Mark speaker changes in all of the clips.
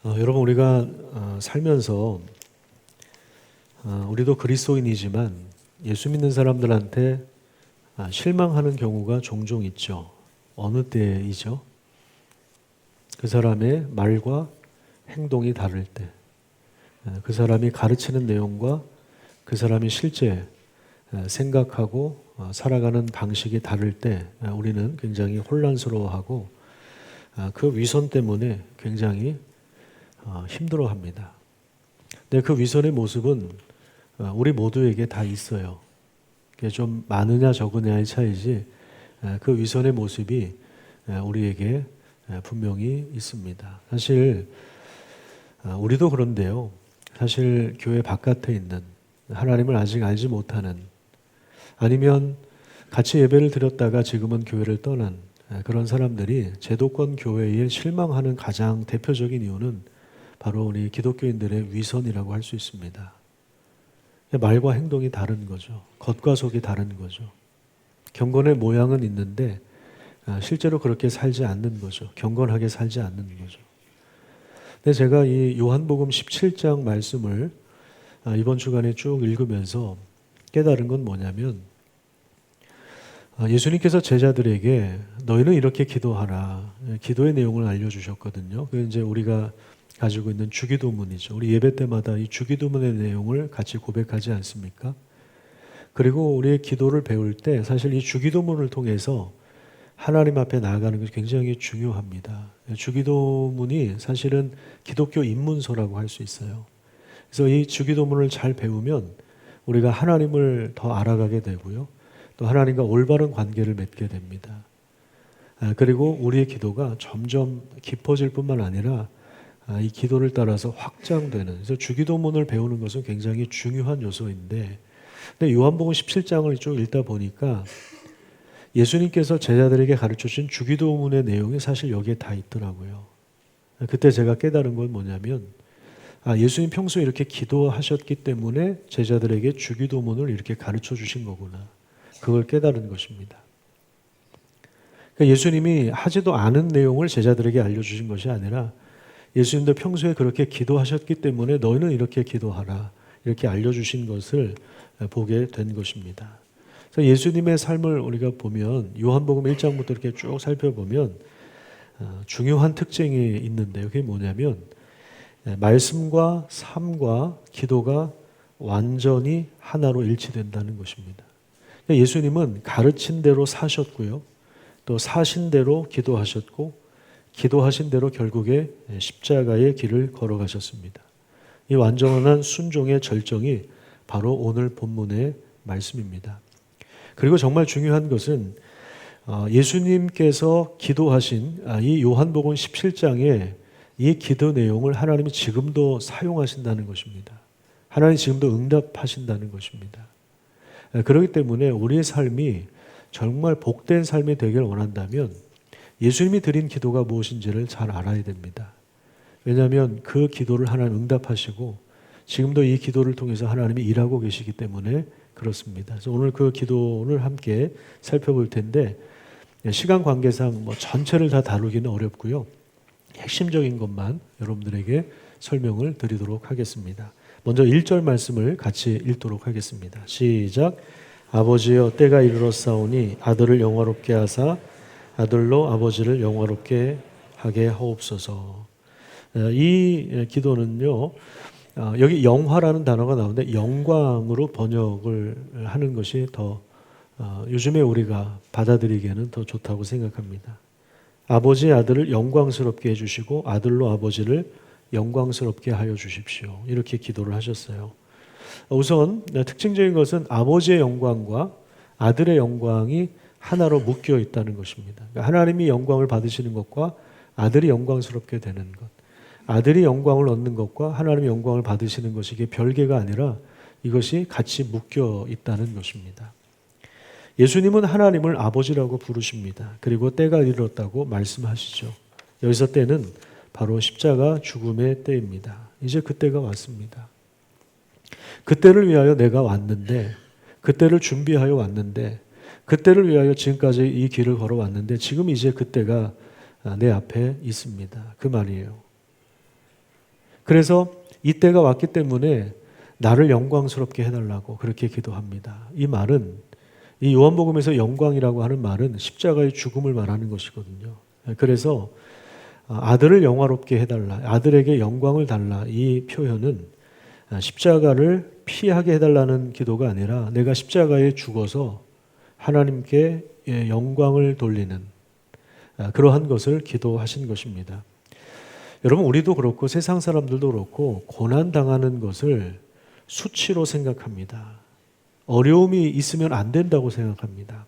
Speaker 1: 여러분 우리가 살면서 우리도 그리스도인이지만 예수 믿는 사람들한테 실망하는 경우가 종종 있죠. 어느 때이죠? 그 사람의 말과 행동이 다를 때, 그 사람이 가르치는 내용과 그 사람이 실제 생각하고 살아가는 방식이 다를 때 우리는 굉장히 혼란스러워하고 그 위선 때문에 굉장히 힘들어합니다. 근데 그 위선의 모습은 우리 모두에게 다 있어요. 그게 좀 많으냐 적으냐의 차이지 그 위선의 모습이 우리에게 분명히 있습니다. 사실 우리도 그런데요. 사실 교회 바깥에 있는 하나님을 아직 알지 못하는 아니면 같이 예배를 드렸다가 지금은 교회를 떠난 그런 사람들이 제도권 교회에 실망하는 가장 대표적인 이유는 바로 우리 기독교인들의 위선이라고 할 수 있습니다. 말과 행동이 다른 거죠. 겉과 속이 다른 거죠. 경건의 모양은 있는데 실제로 그렇게 살지 않는 거죠. 경건하게 살지 않는 거죠. 근데 제가 이 요한복음 17장 말씀을 이번 주간에 쭉 읽으면서 깨달은 건 뭐냐면 예수님께서 제자들에게 너희는 이렇게 기도하라. 기도의 내용을 알려주셨거든요. 그게 이제 우리가 가지고 있는 주기도문이죠. 우리 예배 때마다 이 주기도문의 내용을 같이 고백하지 않습니까? 그리고 우리의 기도를 배울 때 사실 이 주기도문을 통해서 하나님 앞에 나아가는 것이 굉장히 중요합니다. 주기도문이 사실은 기독교 입문서라고 할 수 있어요. 그래서 이 주기도문을 잘 배우면 우리가 하나님을 더 알아가게 되고요. 또 하나님과 올바른 관계를 맺게 됩니다. 그리고 우리의 기도가 점점 깊어질 뿐만 아니라 이 기도를 따라서 확장되는, 그래서 주기도문을 배우는 것은 굉장히 중요한 요소인데, 근데 요한복음 17장을 쭉 읽다 보니까 예수님께서 제자들에게 가르쳐 주신 주기도문의 내용이 사실 여기에 다 있더라고요. 그때 제가 깨달은 건 뭐냐면 예수님 평소에 이렇게 기도하셨기 때문에 제자들에게 주기도문을 이렇게 가르쳐 주신 거구나. 그걸 깨달은 것입니다. 그러니까 예수님이 하지도 않은 내용을 제자들에게 알려주신 것이 아니라 예수님도 평소에 그렇게 기도하셨기 때문에 너희는 이렇게 기도하라. 이렇게 알려주신 것을 보게 된 것입니다. 그래서 예수님의 삶을 우리가 보면 요한복음 1장부터 이렇게 쭉 살펴보면 중요한 특징이 있는데요. 그게 뭐냐면 말씀과 삶과 기도가 완전히 하나로 일치된다는 것입니다. 예수님은 가르친 대로 사셨고요. 또 사신 대로 기도하셨고 기도하신 대로 결국에 십자가의 길을 걸어가셨습니다. 이 완전한 순종의 절정이 바로 오늘 본문의 말씀입니다. 그리고 정말 중요한 것은 예수님께서 기도하신 이 요한복음 17장의 이 기도 내용을 하나님이 지금도 사용하신다는 것입니다. 하나님 지금도 응답하신다는 것입니다. 그렇기 때문에 우리의 삶이 정말 복된 삶이 되길 원한다면 예수님이 드린 기도가 무엇인지를 잘 알아야 됩니다. 왜냐하면 그 기도를 하나님 응답하시고 지금도 이 기도를 통해서 하나님이 일하고 계시기 때문에 그렇습니다. 그래서 오늘 그 기도를 함께 살펴볼 텐데 시간 관계상 전체를 다 다루기는 어렵고요. 핵심적인 것만 여러분들에게 설명을 드리도록 하겠습니다. 먼저 1절 말씀을 같이 읽도록 하겠습니다. 시작. 아버지여 때가 이르렀사오니 아들을 영화롭게 하사 아들로 아버지를 영화롭게 하게 하옵소서. 이 기도는요. 여기 영화라는 단어가 나오는데 영광으로 번역을 하는 것이 더 요즘에 우리가 받아들이기에는 더 좋다고 생각합니다. 아버지의 아들을 영광스럽게 해주시고 아들로 아버지를 영광스럽게 하여 주십시오. 이렇게 기도를 하셨어요. 우선 특징적인 것은 아버지의 영광과 아들의 영광이 하나로 묶여 있다는 것입니다. 그러니까 하나님이 영광을 받으시는 것과 아들이 영광스럽게 되는 것, 아들이 영광을 얻는 것과 하나님의 영광을 받으시는 것이 이게 별개가 아니라 이것이 같이 묶여 있다는 것입니다. 예수님은 하나님을 아버지라고 부르십니다. 그리고 때가 이르렀다고 말씀하시죠. 여기서 때는 바로 십자가 죽음의 때입니다. 이제 그때가 왔습니다. 그때를 위하여 내가 왔는데, 그때를 준비하여 왔는데, 그때를 위하여 지금까지 이 길을 걸어왔는데 지금 이제 그때가 내 앞에 있습니다. 그 말이에요. 그래서 이때가 왔기 때문에 나를 영광스럽게 해달라고 그렇게 기도합니다. 이 말은, 이 요한복음에서 영광이라고 하는 말은 십자가의 죽음을 말하는 것이거든요. 그래서 아들을 영화롭게 해달라, 아들에게 영광을 달라, 이 표현은 십자가를 피하게 해달라는 기도가 아니라 내가 십자가에 죽어서 하나님께 영광을 돌리는 그러한 것을 기도하신 것입니다. 여러분, 우리도 그렇고 세상 사람들도 그렇고 고난당하는 것을 수치로 생각합니다. 어려움이 있으면 안 된다고 생각합니다.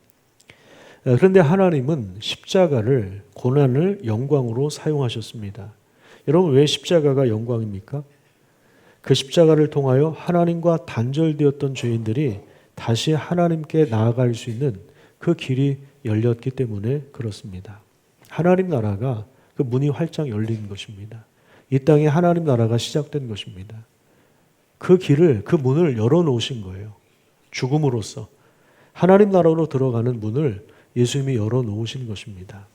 Speaker 1: 그런데 하나님은 십자가를, 고난을 영광으로 사용하셨습니다. 여러분, 왜 십자가가 영광입니까? 그 십자가를 통하여 하나님과 단절되었던 죄인들이 다시 하나님께 나아갈 수 있는 그 길이 열렸기 때문에 그렇습니다. 하나님 나라가 그 문이 활짝 열린 것입니다. 이 땅에 하나님 나라가 시작된 것입니다. 그 길을, 그 문을 열어놓으신 거예요. 죽음으로써 하나님 나라로 들어가는 문을 예수님이 열어놓으신 것입니다.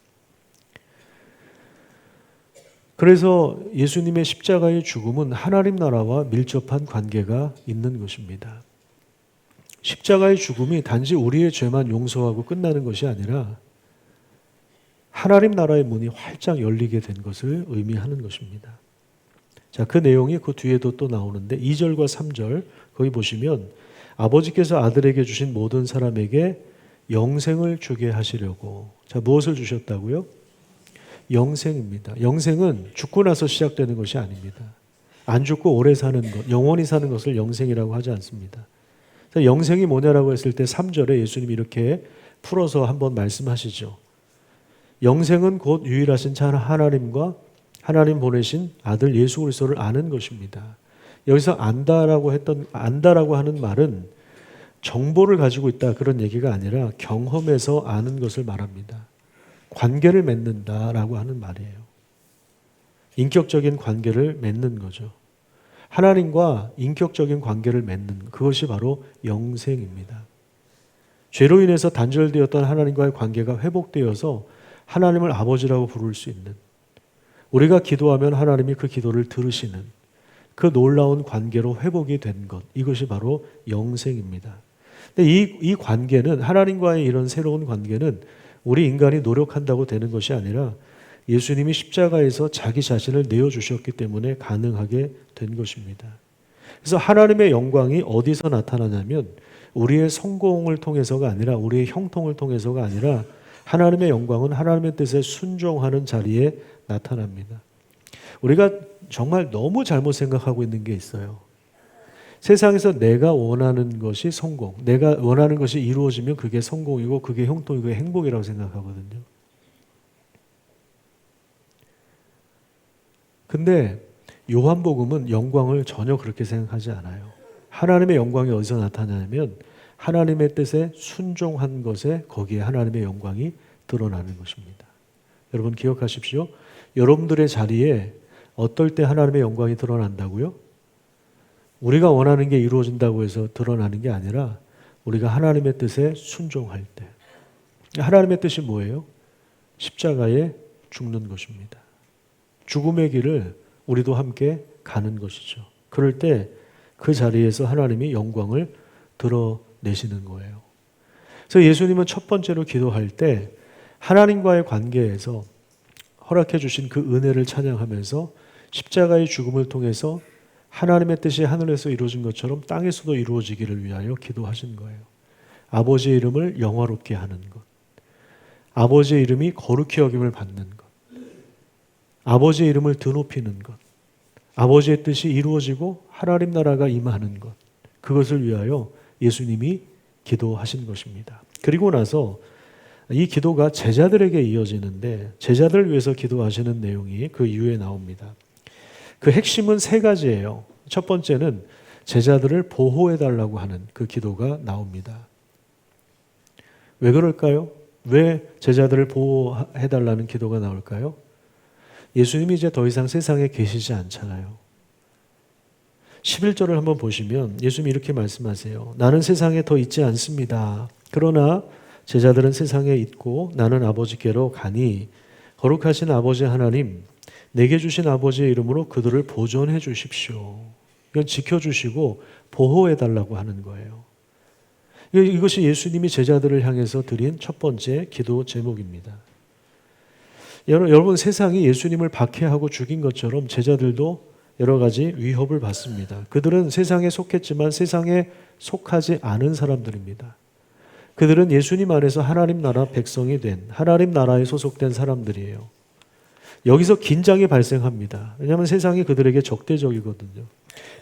Speaker 1: 그래서 예수님의 십자가의 죽음은 하나님 나라와 밀접한 관계가 있는 것입니다. 십자가의 죽음이 단지 우리의 죄만 용서하고 끝나는 것이 아니라 하나님 나라의 문이 활짝 열리게 된 것을 의미하는 것입니다. 자, 그 내용이 그 뒤에도 또 나오는데 2절과 3절 거기 보시면 아버지께서 아들에게 주신 모든 사람에게 영생을 주게 하시려고. 자, 무엇을 주셨다고요? 영생입니다. 영생은 죽고 나서 시작되는 것이 아닙니다. 안 죽고 오래 사는 것, 영원히 사는 것을 영생이라고 하지 않습니다. 자, 영생이 뭐냐라고 했을 때 3절에 예수님이 이렇게 풀어서 한번 말씀하시죠. 영생은 곧 유일하신 자 하나님과 하나님 보내신 아들 예수 그리스도를 아는 것입니다. 여기서 안다라고 하는 말은 정보를 가지고 있다 그런 얘기가 아니라 경험에서 아는 것을 말합니다. 관계를 맺는다라고 하는 말이에요. 인격적인 관계를 맺는 거죠. 하나님과 인격적인 관계를 맺는 그것이 바로 영생입니다. 죄로 인해서 단절되었던 하나님과의 관계가 회복되어서 하나님을 아버지라고 부를 수 있는, 우리가 기도하면 하나님이 그 기도를 들으시는 그 놀라운 관계로 회복이 된 것, 이것이 바로 영생입니다. 근데 이 관계는, 하나님과의 이런 새로운 관계는 우리 인간이 노력한다고 되는 것이 아니라 예수님이 십자가에서 자기 자신을 내어주셨기 때문에 가능하게 된 것입니다. 그래서 하나님의 영광이 어디서 나타나냐면 우리의 성공을 통해서가 아니라, 우리의 형통을 통해서가 아니라 하나님의 영광은 하나님의 뜻에 순종하는 자리에 나타납니다. 우리가 정말 너무 잘못 생각하고 있는 게 있어요. 세상에서 내가 원하는 것이 성공, 내가 원하는 것이 이루어지면 그게 성공이고 그게 형통이고 행복이라고 생각하거든요. 근데 요한복음은 영광을 전혀 그렇게 생각하지 않아요. 하나님의 영광이 어디서 나타나냐면 하나님의 뜻에 순종한 것에 거기에 하나님의 영광이 드러나는 것입니다. 여러분 기억하십시오. 여러분들의 자리에 어떨 때 하나님의 영광이 드러난다고요? 우리가 원하는 게 이루어진다고 해서 드러나는 게 아니라 우리가 하나님의 뜻에 순종할 때. 하나님의 뜻이 뭐예요? 십자가에 죽는 것입니다. 죽음의 길을 우리도 함께 가는 것이죠. 그럴 때 그 자리에서 하나님이 영광을 드러내시는 거예요. 그래서 예수님은 첫 번째로 기도할 때 하나님과의 관계에서 허락해 주신 그 은혜를 찬양하면서 십자가의 죽음을 통해서 하나님의 뜻이 하늘에서 이루어진 것처럼 땅에서도 이루어지기를 위하여 기도하신 거예요. 아버지의 이름을 영화롭게 하는 것, 아버지의 이름이 거룩히 여김을 받는 것, 아버지의 이름을 드높이는 것, 아버지의 뜻이 이루어지고 하나님 나라가 임하는 것, 그것을 위하여 예수님이 기도하신 것입니다. 그리고 나서 이 기도가 제자들에게 이어지는데 제자들을 위해서 기도하시는 내용이 그 이후에 나옵니다. 그 핵심은 세 가지예요. 첫 번째는 제자들을 보호해달라고 하는 그 기도가 나옵니다. 왜 그럴까요? 왜 제자들을 보호해달라는 기도가 나올까요? 예수님이 이제 더 이상 세상에 계시지 않잖아요. 11절을 한번 보시면 예수님이 이렇게 말씀하세요. 나는 세상에 더 있지 않습니다. 그러나 제자들은 세상에 있고 나는 아버지께로 가니 거룩하신 아버지 하나님, 내게 주신 아버지의 이름으로 그들을 보존해 주십시오. 이건 지켜주시고 보호해 달라고 하는 거예요. 이것이 예수님이 제자들을 향해서 드린 첫 번째 기도 제목입니다. 여러분, 세상이 예수님을 박해하고 죽인 것처럼 제자들도 여러 가지 위협을 받습니다. 그들은 세상에 속했지만 세상에 속하지 않은 사람들입니다. 그들은 예수님 안에서 하나님 나라 백성이 된, 하나님 나라에 소속된 사람들이에요. 여기서 긴장이 발생합니다. 왜냐하면 세상이 그들에게 적대적이거든요.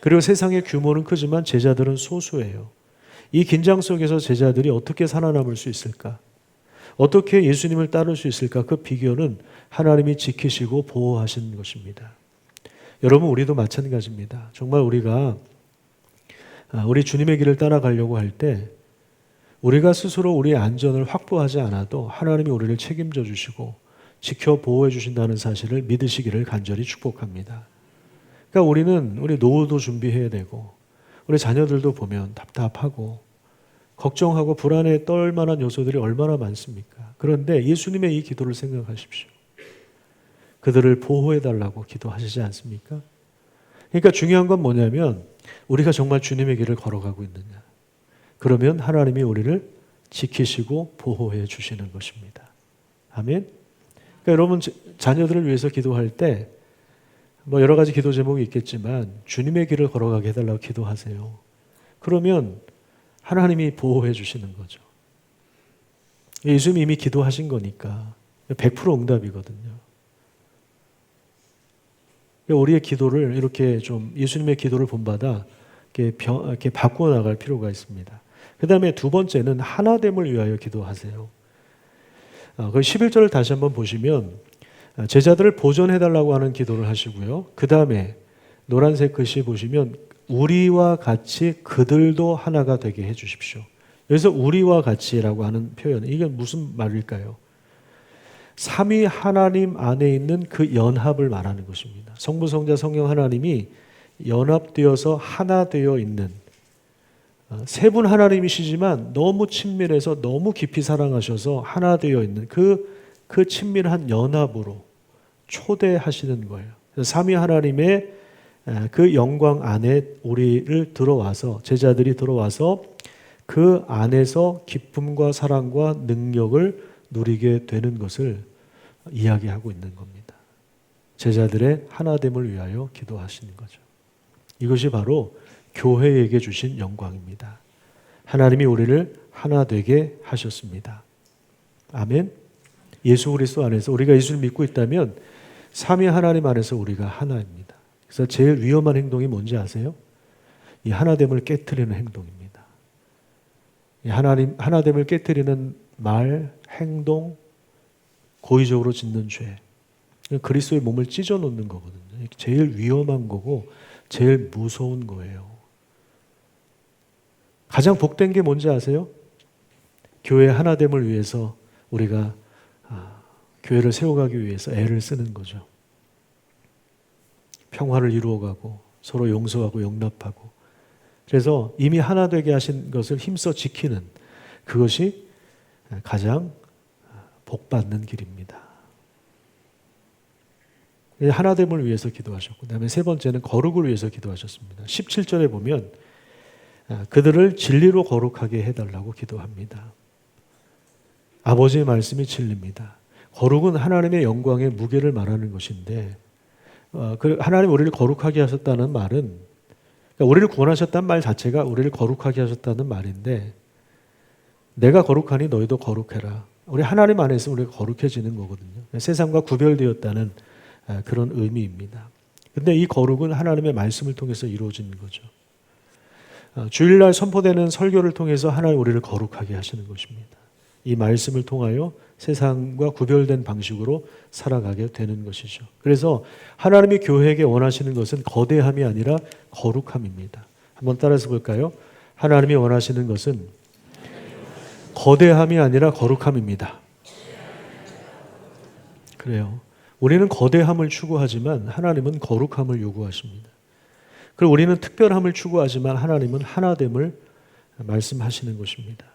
Speaker 1: 그리고 세상의 규모는 크지만 제자들은 소수예요. 이 긴장 속에서 제자들이 어떻게 살아남을 수 있을까? 어떻게 예수님을 따를 수 있을까? 그 비결은 하나님이 지키시고 보호하시는 것입니다. 여러분, 우리도 마찬가지입니다. 정말 우리가 우리 주님의 길을 따라가려고 할 때 우리가 스스로 우리의 안전을 확보하지 않아도 하나님이 우리를 책임져 주시고 지켜 보호해 주신다는 사실을 믿으시기를 간절히 축복합니다. 그러니까 우리 노후도 준비해야 되고 우리 자녀들도 보면 답답하고 걱정하고 불안에 떨 만한 요소들이 얼마나 많습니까? 그런데 예수님의 이 기도를 생각하십시오. 그들을 보호해 달라고 기도하시지 않습니까? 그러니까 중요한 건 뭐냐면 우리가 정말 주님의 길을 걸어가고 있느냐. 그러면 하나님이 우리를 지키시고 보호해 주시는 것입니다. 아멘. 그러니까 여러분, 자녀들을 위해서 기도할 때 여러 가지 기도 제목이 있겠지만 주님의 길을 걸어가게 해달라고 기도하세요. 그러면 하나님이 보호해 주시는 거죠. 예수님이 이미 기도하신 거니까 100% 응답이거든요. 우리의 기도를 이렇게 좀 예수님의 기도를 본받아 이렇게 바꾸어 나갈 필요가 있습니다. 그 다음에 두 번째는 하나됨을 위하여 기도하세요. 그 11절을 다시 한번 보시면 제자들을 보존해달라고 하는 기도를 하시고요. 그 다음에 노란색 글씨 보시면 우리와 같이 그들도 하나가 되게 해주십시오. 여기서 우리와 같이라고 하는 표현, 이게 무슨 말일까요? 삼위 하나님 안에 있는 그 연합을 말하는 것입니다. 성부, 성자, 성령 하나님이 연합되어서 하나 되어 있는 세 분 하나님이시지만 너무 친밀해서 너무 깊이 사랑하셔서 하나 되어 있는 그 친밀한 연합으로 초대하시는 거예요. 삼위 하나님의 그 영광 안에 우리를 들어와서 제자들이 들어와서 그 안에서 기쁨과 사랑과 능력을 누리게 되는 것을 이야기하고 있는 겁니다. 제자들의 하나됨을 위하여 기도하시는 거죠. 이것이 바로 교회에게 주신 영광입니다. 하나님이 우리를 하나 되게 하셨습니다. 아멘. 예수 그리스도 안에서 우리가 예수를 믿고 있다면 삼위 하나님 안에서 우리가 하나입니다. 그래서 제일 위험한 행동이 뭔지 아세요? 이 하나됨을 깨트리는 행동입니다. 이 하나됨을 깨트리는 말, 행동, 고의적으로 짓는 죄. 그리스도의 몸을 찢어 놓는 거거든요. 제일 위험한 거고 제일 무서운 거예요. 가장 복된 게 뭔지 아세요? 교회 하나됨을 위해서 우리가 교회를 세워가기 위해서 애를 쓰는 거죠. 평화를 이루어가고 서로 용서하고 용납하고 그래서 이미 하나 되게 하신 것을 힘써 지키는 그것이 가장 복받는 길입니다. 하나됨을 위해서 기도하셨고 그 다음에 세 번째는 거룩을 위해서 기도하셨습니다. 17절에 보면 그들을 진리로 거룩하게 해달라고 기도합니다. 아버지의 말씀이 진리입니다. 거룩은 하나님의 영광의 무게를 말하는 것인데 하나님 우리를 거룩하게 하셨다는 말은 그러니까 우리를 구원하셨다는 말 자체가 우리를 거룩하게 하셨다는 말인데 내가 거룩하니 너희도 거룩해라. 우리 하나님 안에서 우리가 거룩해지는 거거든요. 세상과 구별되었다는 그런 의미입니다. 근데 이 거룩은 하나님의 말씀을 통해서 이루어지는 거죠. 주일날 선포되는 설교를 통해서 하나님 우리를 거룩하게 하시는 것입니다. 이 말씀을 통하여 세상과 구별된 방식으로 살아가게 되는 것이죠. 그래서 하나님이 교회에게 원하시는 것은 거대함이 아니라 거룩함입니다. 한번 따라서 볼까요? 하나님이 원하시는 것은 거대함이 아니라 거룩함입니다. 그래요. 우리는 거대함을 추구하지만 하나님은 거룩함을 요구하십니다. 그리고 우리는 특별함을 추구하지만 하나님은 하나됨을 말씀하시는 것입니다.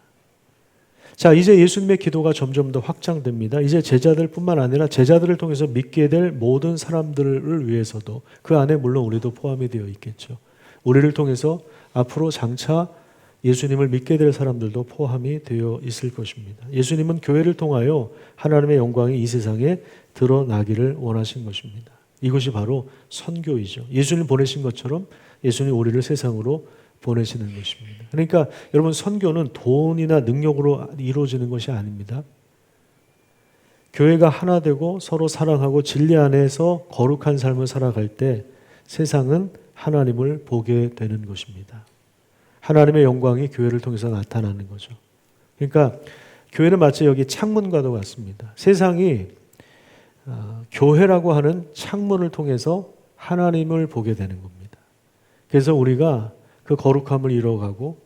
Speaker 1: 자, 이제 예수님의 기도가 점점 더 확장됩니다. 이제 제자들뿐만 아니라 제자들을 통해서 믿게 될 모든 사람들을 위해서도, 그 안에 물론 우리도 포함이 되어 있겠죠. 우리를 통해서 앞으로 장차 예수님을 믿게 될 사람들도 포함이 되어 있을 것입니다. 예수님은 교회를 통하여 하나님의 영광이 이 세상에 드러나기를 원하신 것입니다. 이것이 바로 선교이죠. 예수님 보내신 것처럼 예수님 우리를 세상으로 보내시는 것입니다. 그러니까 여러분, 선교는 돈이나 능력으로 이루어지는 것이 아닙니다. 교회가 하나 되고 서로 사랑하고 진리 안에서 거룩한 삶을 살아갈 때 세상은 하나님을 보게 되는 것입니다. 하나님의 영광이 교회를 통해서 나타나는 거죠. 그러니까 교회는 마치 여기 창문과도 같습니다. 세상이 교회라고 하는 창문을 통해서 하나님을 보게 되는 겁니다. 그래서 우리가 그 거룩함을 이뤄가고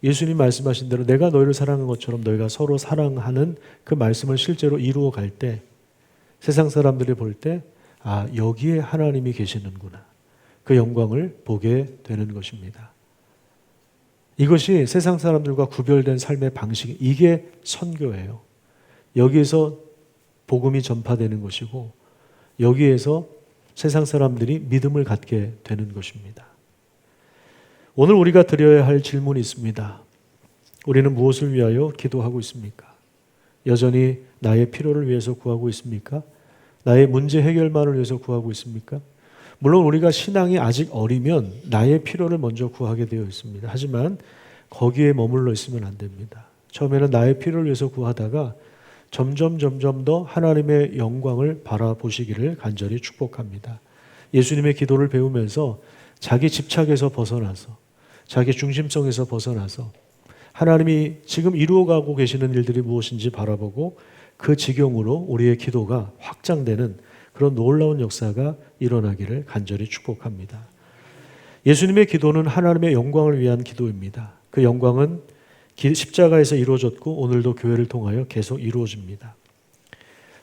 Speaker 1: 예수님 말씀하신 대로 내가 너희를 사랑한 것처럼 너희가 서로 사랑하는 그 말씀을 실제로 이루어 갈 때 세상 사람들이 볼 때 여기에 하나님이 계시는구나. 그 영광을 보게 되는 것입니다. 이것이 세상 사람들과 구별된 삶의 방식, 이게 선교예요. 여기에서 복음이 전파되는 것이고 여기에서 세상 사람들이 믿음을 갖게 되는 것입니다. 오늘 우리가 드려야 할 질문이 있습니다. 우리는 무엇을 위하여 기도하고 있습니까? 여전히 나의 필요를 위해서 구하고 있습니까? 나의 문제 해결만을 위해서 구하고 있습니까? 물론 우리가 신앙이 아직 어리면 나의 필요를 먼저 구하게 되어 있습니다. 하지만 거기에 머물러 있으면 안 됩니다. 처음에는 나의 필요를 위해서 구하다가 점점 더 하나님의 영광을 바라보시기를 간절히 축복합니다. 예수님의 기도를 배우면서 자기 집착에서 벗어나서 자기 중심성에서 벗어나서 하나님이 지금 이루어가고 계시는 일들이 무엇인지 바라보고 그 지경으로 우리의 기도가 확장되는 그런 놀라운 역사가 일어나기를 간절히 축복합니다. 예수님의 기도는 하나님의 영광을 위한 기도입니다. 그 영광은 십자가에서 이루어졌고 오늘도 교회를 통하여 계속 이루어집니다.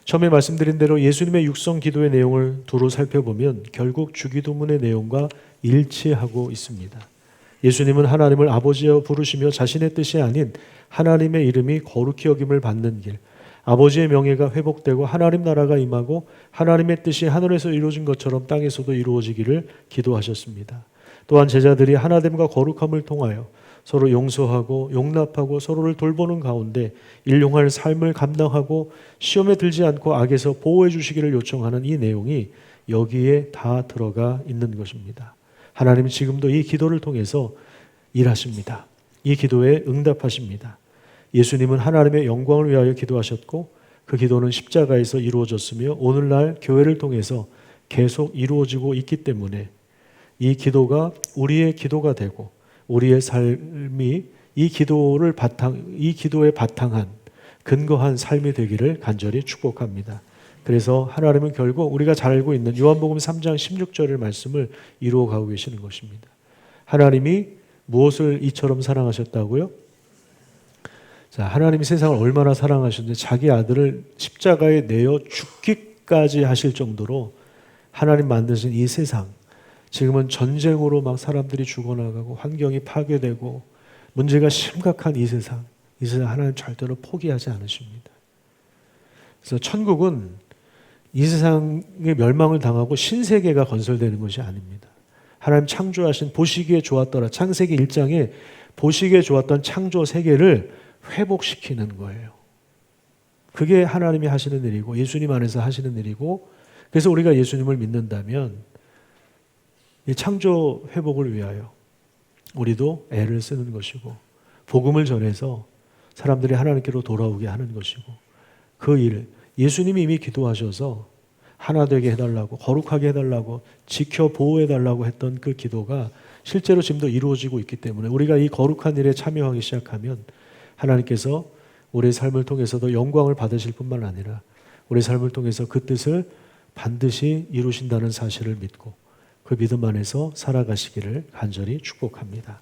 Speaker 1: 처음에 말씀드린 대로 예수님의 육성 기도의 내용을 두루 살펴보면 결국 주기도문의 내용과 일치하고 있습니다. 예수님은 하나님을 아버지여 부르시며 자신의 뜻이 아닌 하나님의 이름이 거룩히 여김을 받는 길, 아버지의 명예가 회복되고 하나님 나라가 임하고 하나님의 뜻이 하늘에서 이루어진 것처럼 땅에서도 이루어지기를 기도하셨습니다. 또한 제자들이 하나됨과 거룩함을 통하여 서로 용서하고 용납하고 서로를 돌보는 가운데 일용할 삶을 감당하고 시험에 들지 않고 악에서 보호해 주시기를 요청하는 이 내용이 여기에 다 들어가 있는 것입니다. 하나님은 지금도 이 기도를 통해서 일하십니다. 이 기도에 응답하십니다. 예수님은 하나님의 영광을 위하여 기도하셨고 그 기도는 십자가에서 이루어졌으며 오늘날 교회를 통해서 계속 이루어지고 있기 때문에 이 기도가 우리의 기도가 되고 우리의 삶이 이 기도에 바탕한 근거한 삶이 되기를 간절히 축복합니다. 그래서 하나님은 결국 우리가 잘 알고 있는 요한복음 3장 16절의 말씀을 이루어가고 계시는 것입니다. 하나님이 무엇을 이처럼 사랑하셨다고요? 자, 하나님이 세상을 얼마나 사랑하셨는지 자기 아들을 십자가에 내어 죽기까지 하실 정도로 하나님 만드신 이 세상, 지금은 전쟁으로 막 사람들이 죽어나가고 환경이 파괴되고 문제가 심각한 이 세상 하나님 절대로 포기하지 않으십니다. 그래서 천국은 이 세상의 멸망을 당하고 신세계가 건설되는 것이 아닙니다. 하나님 창조하신 보시기에 좋았더라. 창세기 1장에 보시기에 좋았던 창조 세계를 회복시키는 거예요. 그게 하나님이 하시는 일이고 예수님 안에서 하시는 일이고, 그래서 우리가 예수님을 믿는다면 이 창조 회복을 위하여 우리도 애를 쓰는 것이고 복음을 전해서 사람들이 하나님께로 돌아오게 하는 것이고, 그 일 예수님이 이미 기도하셔서 하나 되게 해달라고, 거룩하게 해달라고, 지켜 보호해달라고 했던 그 기도가 실제로 지금도 이루어지고 있기 때문에 우리가 이 거룩한 일에 참여하기 시작하면 하나님께서 우리의 삶을 통해서도 영광을 받으실 뿐만 아니라 우리의 삶을 통해서 그 뜻을 반드시 이루신다는 사실을 믿고 그 믿음 안에서 살아가시기를 간절히 축복합니다.